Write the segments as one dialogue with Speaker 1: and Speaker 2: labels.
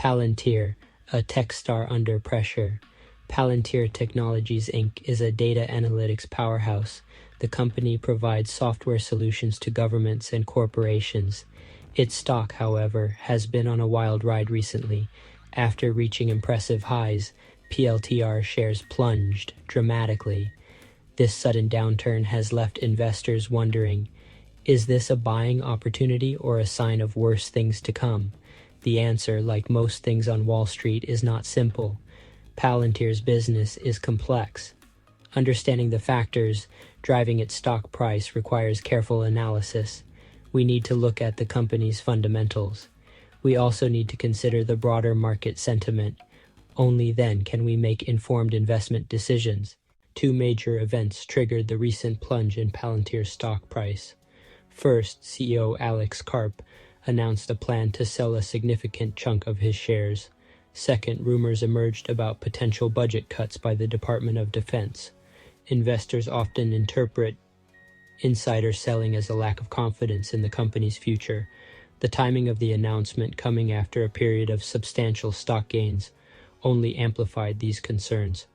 Speaker 1: Palantir, a tech star under pressure. Palantir Technologies Inc. is a data analytics powerhouse. The company provides software solutions to governments and corporations. Its stock, however, has been on a wild ride recently. After reaching impressive highs, Pltr shares plunged dramatically. This sudden downturn has left investors wondering, is this a buying opportunity or a sign of worse things to come? The answer, like most things on Wall Street, is not simple. Palantir's business is complex. Understanding the factors driving its stock price requires careful analysis. We need to look at the company's fundamentals. We also need to consider the broader market sentiment. Only then can we make informed investment decisions. Two major events triggered the recent plunge in Palantir's stock price. First, CEO Alex Karp announced a plan to sell a significant chunk of his shares. Second, rumors emerged about potential budget cuts by the Department of Defense. Investors often interpret insider selling as a lack of confidence in the company's future. The timing of the announcement, coming after a period of substantial stock gains, only amplified these concerns.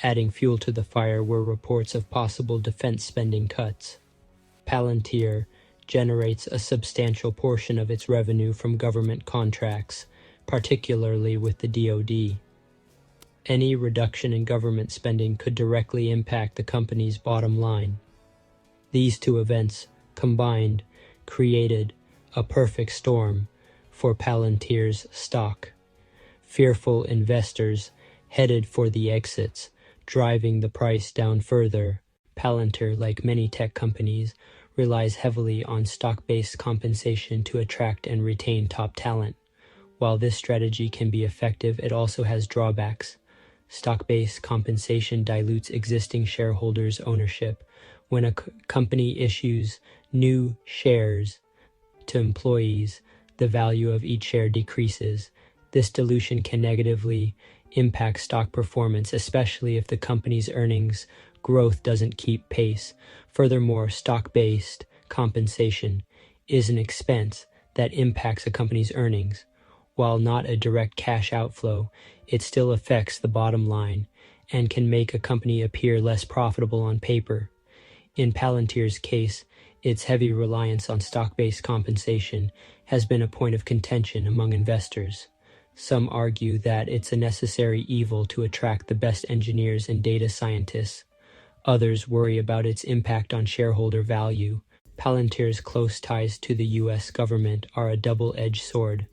Speaker 1: Adding fuel to the fire were reports of possible defense spending cuts. Palantir generates a substantial portion of its revenue from government contracts, particularly with the DoD. Any reduction in government spending could directly impact the company's bottom line. These two events, combined, created a perfect storm for Palantir's stock. Fearful investors headed for the exits, driving the price down further. Palantir, like many tech companies, relies heavily on stock-based compensation to attract and retain top talent. While this strategy can be effective, it also has drawbacks. Stock-based compensation dilutes existing shareholders' ownership. When a company issues new shares to employees, the value of each share decreases. This dilution can negatively impact stock performance, especially if the company's earnings growth doesn't keep pace. Furthermore, stock-based compensation is an expense that impacts a company's earnings. While not a direct cash outflow, it still affects the bottom line and can make a company appear less profitable on paper. In Palantir's case, its heavy reliance on stock-based compensation has been a point of contention among investors. Some argue that it's a necessary evil to attract the best engineers and data scientists. Others worry about its impact on shareholder value. Palantir's close ties to the U.S. government are a double-edged sword.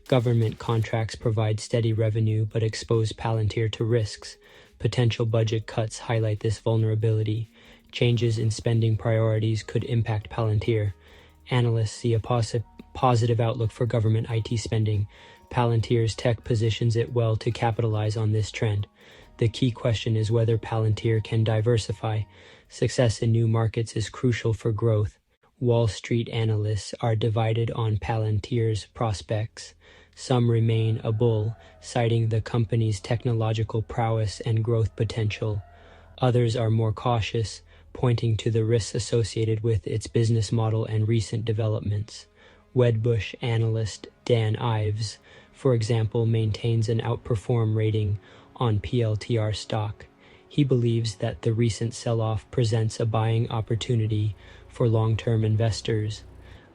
Speaker 1: Government contracts provide steady revenue but expose Palantir to risks. Potential budget cuts highlight this vulnerability. Changes in spending priorities could impact Palantir. Analysts see a positive outlook for government IT spending. Palantir's tech positions it well to capitalize on this trend. The key question is whether Palantir can diversify. Success in new markets is crucial for growth. Wall Street analysts are divided on Palantir's prospects. Some remain a bull, citing the company's technological prowess and growth potential. Others are more cautious, pointing to the risks associated with its business model and recent developments. Wedbush analyst Dan Ives, for example, maintains an outperform rating on Pltr stock. He believes that the recent sell-off presents a buying opportunity for long-term investors.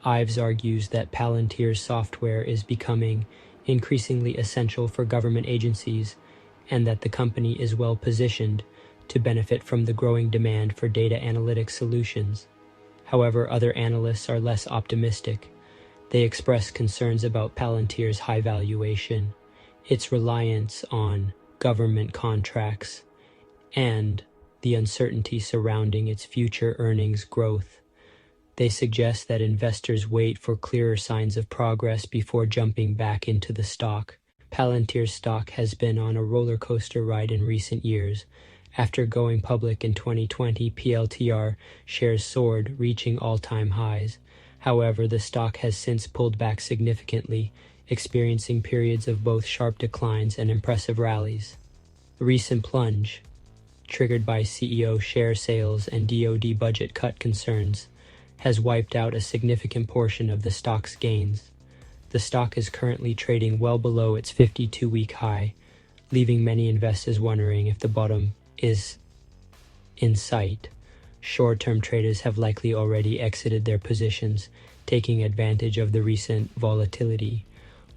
Speaker 1: Ives argues that Palantir's software is becoming increasingly essential for government agencies and that the company is well positioned to benefit from the growing demand for data analytics solutions. However, other analysts are less optimistic. They express concerns about Palantir's high valuation, its reliance on government contracts, and the uncertainty surrounding its future earnings growth. They suggest that investors wait for clearer signs of progress before jumping back into the stock. Palantir's stock has been on a roller coaster ride in recent years. After going public in 2020, Pltr shares soared, reaching all-time highs. However, the stock has since pulled back significantly, experiencing periods of both sharp declines and impressive rallies. The recent plunge, triggered by CEO share sales and DoD budget cut concerns, has wiped out a significant portion of the stock's gains. The stock is currently trading well below its 52-week high, leaving many investors wondering if the bottom is in sight. Short-term traders have likely already exited their positions, taking advantage of the recent volatility.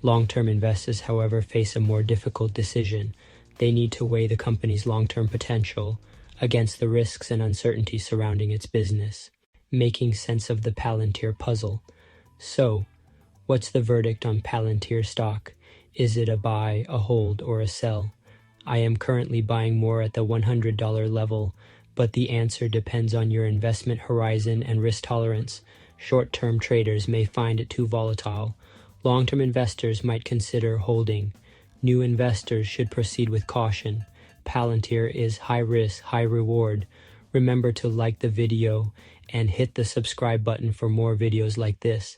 Speaker 1: Long-term investors, however, face a more difficult decision. They need to weigh the company's long-term potential against the risks and uncertainties surrounding its business, making sense of the Palantir puzzle. So, what's the verdict on Palantir stock? Is it a buy, a hold, or a sell? I am currently buying more at the $100 level, but the answer depends on your investment horizon and risk tolerance. Short-term traders may find it too volatile. Long-term investors might consider holding. New investors should proceed with caution. Palantir is high risk, high reward. Remember to like the video and hit the subscribe button for more videos like this.